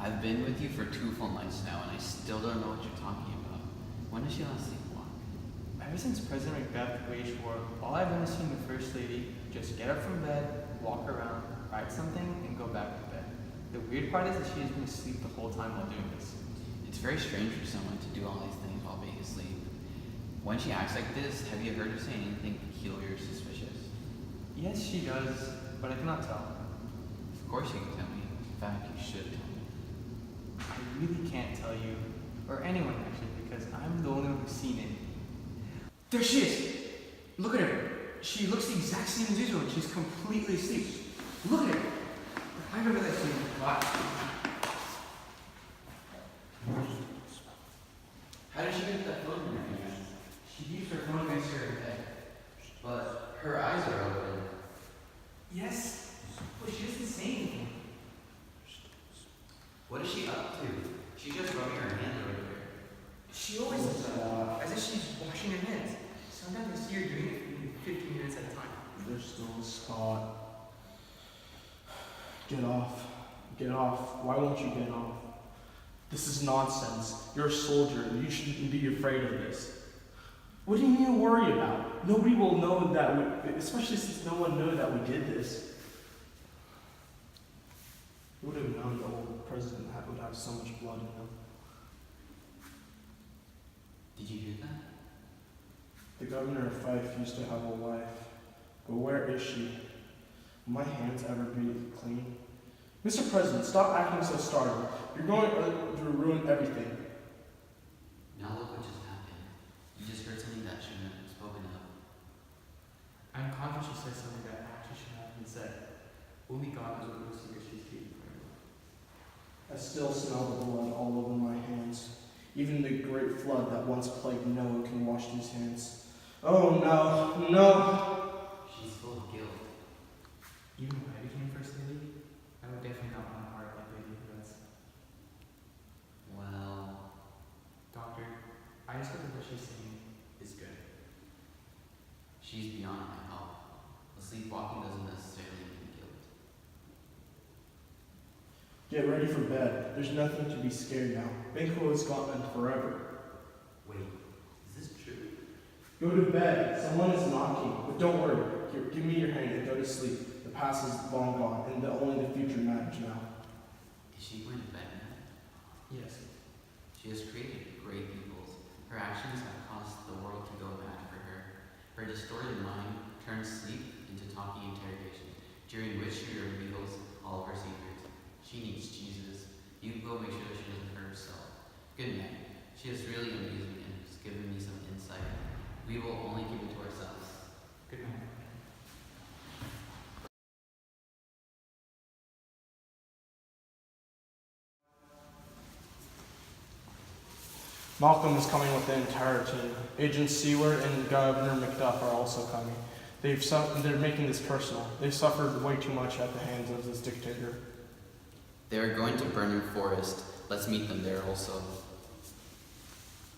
I've been with you for 2 full nights now, and I still don't know what you're talking about. When did she last sleepwalk? Ever since President Macbeth waged war, all I've been seeing the First Lady just get up from bed, walk around, write something, and go back to bed. The weird part is that she has been asleep the whole time while doing this. It's very strange for someone to do all these things while being asleep. When she acts like this, have you heard her say anything peculiar or suspicious? Yes, she does, but I cannot tell. Of course you can tell me. In fact, you should tell me. I really can't tell you, or anyone actually, because I'm the only one who's seen it. There she is! Look at her! She looks the exact same as usual and she's completely asleep. Look at her! I remember that scene. Wow. How did she get that phone in her hand? She used her phone next to her head, but her eyes are open. Yes, but she doesn't say anything. What is she up to? She's just rubbing her hands over there. She always does that, as if she's washing her hands. Sometimes I see her doing it for 15 minutes at a time. They're still Scott. Get off. Get off. Why won't you get off? This is nonsense. You're a soldier. You shouldn't be afraid of this. What do you need to worry about? Nobody will know that we, especially since no one knew that we did this. You would have known the old president would have so much blood in him. Did you hear that? The governor of Fife used to have a wife, but where is she? Will my hands ever be clean? Mr. President, stop acting so startled. You're going to ruin everything. Now look what just happened. You just heard something that shouldn't have been spoken of. I'm conscious she said something that actually should not have been said. Only God knows what those secrets she's keeping from me. I still smell the blood all over my hands. Even the great flood that once plagued Noah can wash these hands. Oh no, no! She's full of guilt. Even when I became First Lady, I would definitely not want a heart like Lady Macbeth's. Well, Doctor, I just hope that what she's saying is good. she's beyond my help. The sleepwalking doesn't necessarily mean guilt. Get ready for bed. There's nothing to be scared now. Banquo is gone forever. Wait, is this true? Go to bed. Someone is knocking. But don't worry. Here, give me your hand and go to sleep. The past is long gone, and only the future matters now. Is she going to bed now? Yes. She has created great evils. Her actions have caused the world to go mad for her. Her distorted mind turns sleep into talking interrogation, during which she reveals all of her secrets. She needs Jesus. You go make sure that she doesn't hurt herself. Good night. She has really amused me and has given me some insight. We will only keep it to ourselves. Good night. Malcolm is coming with the entire team. Agent Seward and Governor Macduff are also coming. They're making this personal. They've suffered way too much at the hands of this dictator. They are going to Burnham Forest. Let's meet them there also.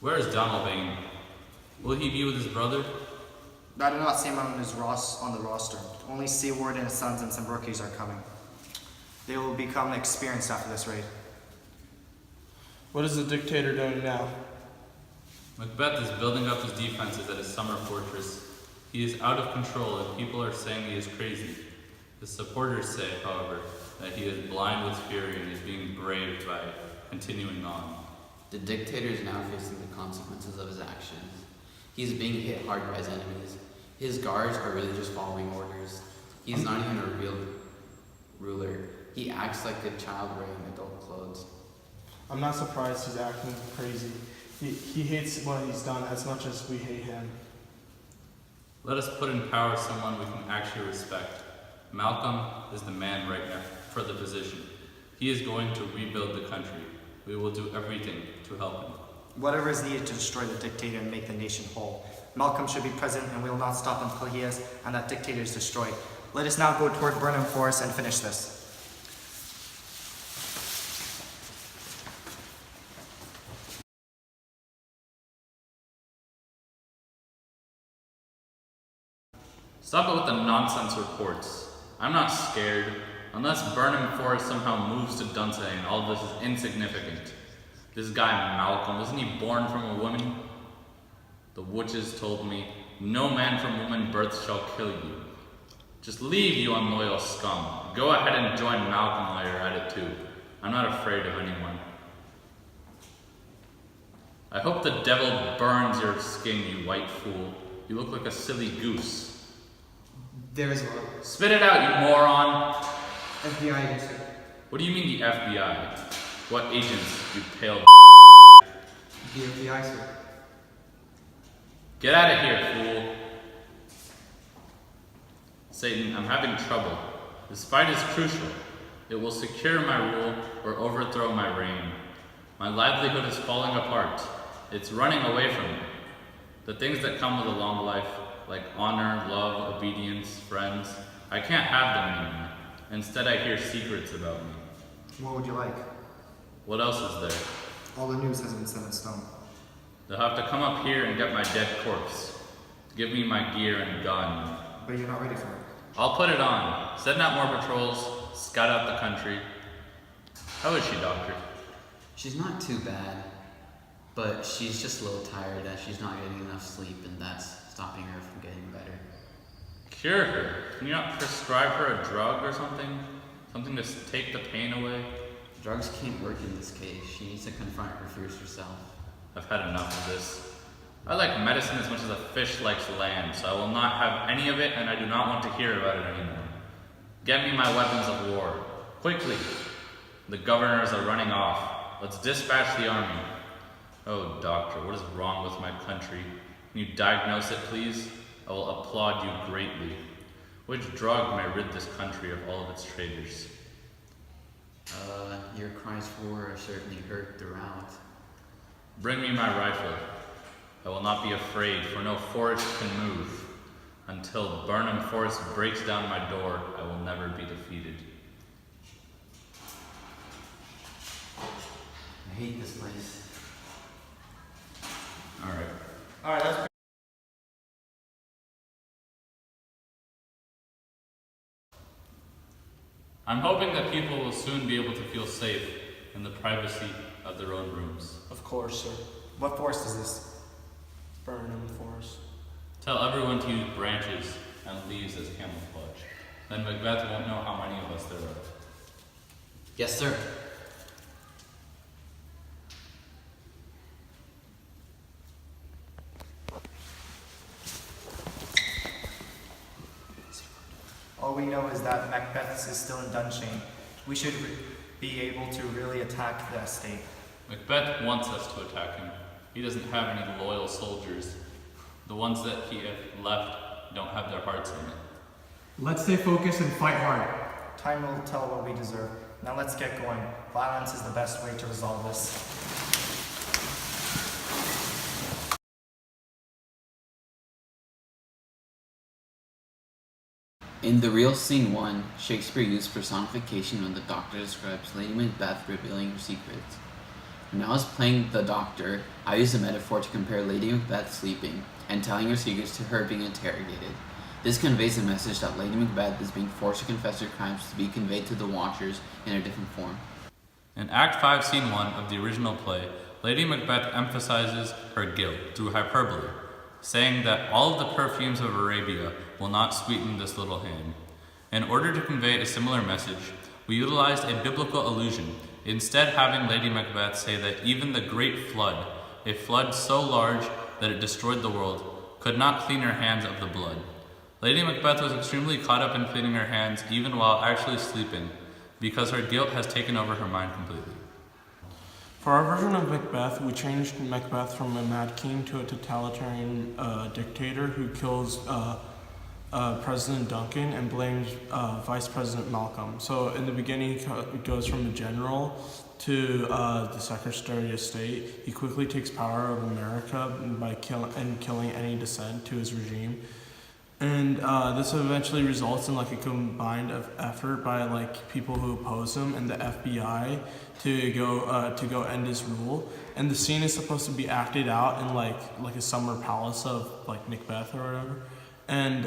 Where is Donalbain? Will he be with his brother? I do not see him on the roster. Only Seward and his sons and some rookies are coming. They will become experienced after this raid. What is the dictator doing now? Macbeth is building up his defenses at his summer fortress. He is out of control and people are saying he is crazy. His supporters say, however, that he is blind with fury and is being braved by continuing on. The dictator is now facing the consequences of his actions. He's being hit hard by his enemies. His guards are really just following orders. He's not even a real ruler. He acts like a child wearing adult clothes. I'm not surprised he's acting crazy. He hates what he's done as much as we hate him. Let us put in power someone we can actually respect. Malcolm is the man right now for the position. He is going to rebuild the country. We will do everything to help him. Whatever is needed to destroy the dictator and make the nation whole. Malcolm should be president and we will not stop until he is and that dictator is destroyed. Let us now go toward Burnham Forest and finish this. Stop it with the nonsense reports. I'm not scared. Unless Burnham Forest somehow moves to Dunsane, all of this is insignificant. This guy Malcolm, wasn't he born from a woman? The witches told me, no man from woman birth shall kill you. Just leave, you unloyal scum. Go ahead and join Malcolm while you're at it too. I'm not afraid of anyone. I hope the devil burns your skin, you white fool. You look like a silly goose. There's one. Spit it out, you moron! FBI agent, sir. What do you mean the FBI? What agents, you pale The FBI, sir. Get out of here, fool. Satan, I'm having trouble. This fight is crucial. It will secure my rule or overthrow my reign. My livelihood is falling apart. It's running away from me. The things that come with a long life, like honor, love, obedience, friends, I can't have them anymore. Instead, I hear secrets about me. What would you like? What else is there? All the news hasn't been set in stone. They'll have to come up here and get my dead corpse. Give me my gear and gun. But you're not ready for it. I'll put it on. Send out more patrols. Scout out the country. How is she, Doctor? She's not too bad, but she's just a little tired as she's not getting enough sleep, and that's stopping her from getting better. Cure her. Can you not prescribe her a drug or something? Something to take the pain away? Drugs can't work in this case. She needs to confront her fears herself. I've had enough of this. I like medicine as much as a fish likes land, so I will not have any of it, and I do not want to hear about it anymore. Get me my weapons of war. Quickly. The governors are running off. Let's dispatch the army. Oh, doctor, what is wrong with my country? Can you diagnose it, please? I will applaud you greatly. Which drug may rid this country of all of its traitors? Your cries for war are certainly heard throughout. Bring me my rifle. I will not be afraid, for no forest can move. Until Burnham Forest breaks down my door, I will never be defeated. I hate this place. Alright, that's I'm hoping that people will soon be able to feel safe in the privacy of their own rooms. Of course, sir. What forest is this? Burnham Forest. Tell everyone to use branches and leaves as camouflage. Then Macbeth won't know how many of us there are. Yes, sir. All we know is that Macbeth is still in Dunshane. We should be able to really attack the estate. Macbeth wants us to attack him. He doesn't have any loyal soldiers. The ones that he left don't have their hearts in it. Let's stay focused and fight hard. Time will tell what we deserve. Now let's get going. Violence is the best way to resolve this. In the real scene 1, Shakespeare used personification when the Doctor describes Lady Macbeth revealing her secrets. When I was playing the Doctor, I used a metaphor to compare Lady Macbeth sleeping and telling her secrets to her being interrogated. This conveys the message that Lady Macbeth is being forced to confess her crimes to be conveyed to the watchers in a different form. In Act 5, Scene 1 of the original play, Lady Macbeth emphasizes her guilt through hyperbole, saying that all of the perfumes of Arabia will not sweeten this little hand. In order to convey a similar message, we utilized a biblical allusion, instead having Lady Macbeth say that even the great flood, a flood so large that it destroyed the world, could not clean her hands of the blood. Lady Macbeth was extremely caught up in cleaning her hands even while actually sleeping, because her guilt has taken over her mind completely. For our version of Macbeth, we changed Macbeth from a mad king to a totalitarian dictator who kills President Duncan and blames Vice President Malcolm. So in the beginning, it goes from the general to the Secretary of State. He quickly takes power of America by killing any dissent to his regime. And this eventually results in like a combined effort by like people who oppose him and the FBI to go end his rule. And the scene is supposed to be acted out in like a summer palace of like Macbeth or whatever. and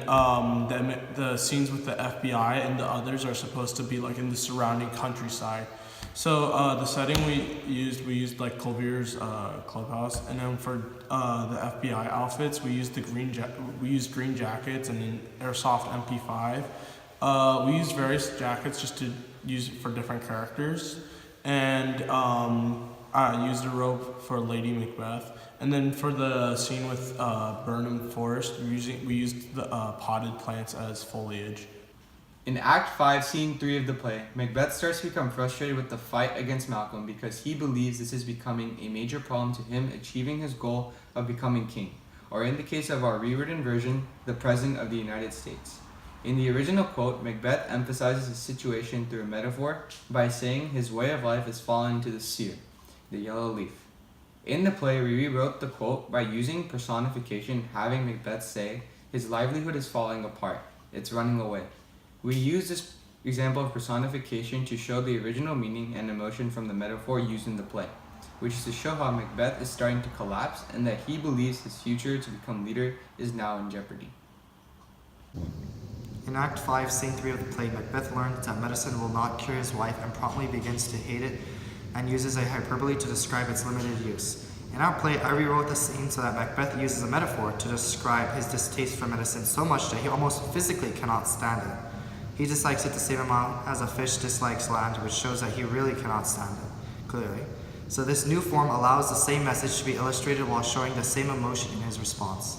the scenes with the FBI and the others are supposed to be like in the surrounding countryside. So the setting we used like Colbier's clubhouse, and then for the FBI outfits we used green jackets and then airsoft MP5. We used various jackets just to use for different characters, and I used a robe for Lady Macbeth. And then for the scene with Burnham Forest, we used the potted plants as foliage. In Act 5, Scene 3 of the play, Macbeth starts to become frustrated with the fight against Malcolm because he believes this is becoming a major problem to him achieving his goal of becoming king, or in the case of our rewritten version, the President of the United States. In the original quote, Macbeth emphasizes his situation through a metaphor by saying his way of life is falling into the sear, the yellow leaf. In the play, we rewrote the quote by using personification, having Macbeth say, his livelihood is falling apart, it's running away. We use this example of personification to show the original meaning and emotion from the metaphor used in the play, which is to show how Macbeth is starting to collapse and that he believes his future to become leader is now in jeopardy. In Act 5, Scene 3 of the play, Macbeth learns that medicine will not cure his wife and promptly begins to hate it and uses a hyperbole to describe its limited use. In our play, I rewrote the scene so that Macbeth uses a metaphor to describe his distaste for medicine so much that he almost physically cannot stand it. He dislikes it the same amount as a fish dislikes land, which shows that he really cannot stand it, clearly. So this new form allows the same message to be illustrated while showing the same emotion in his response.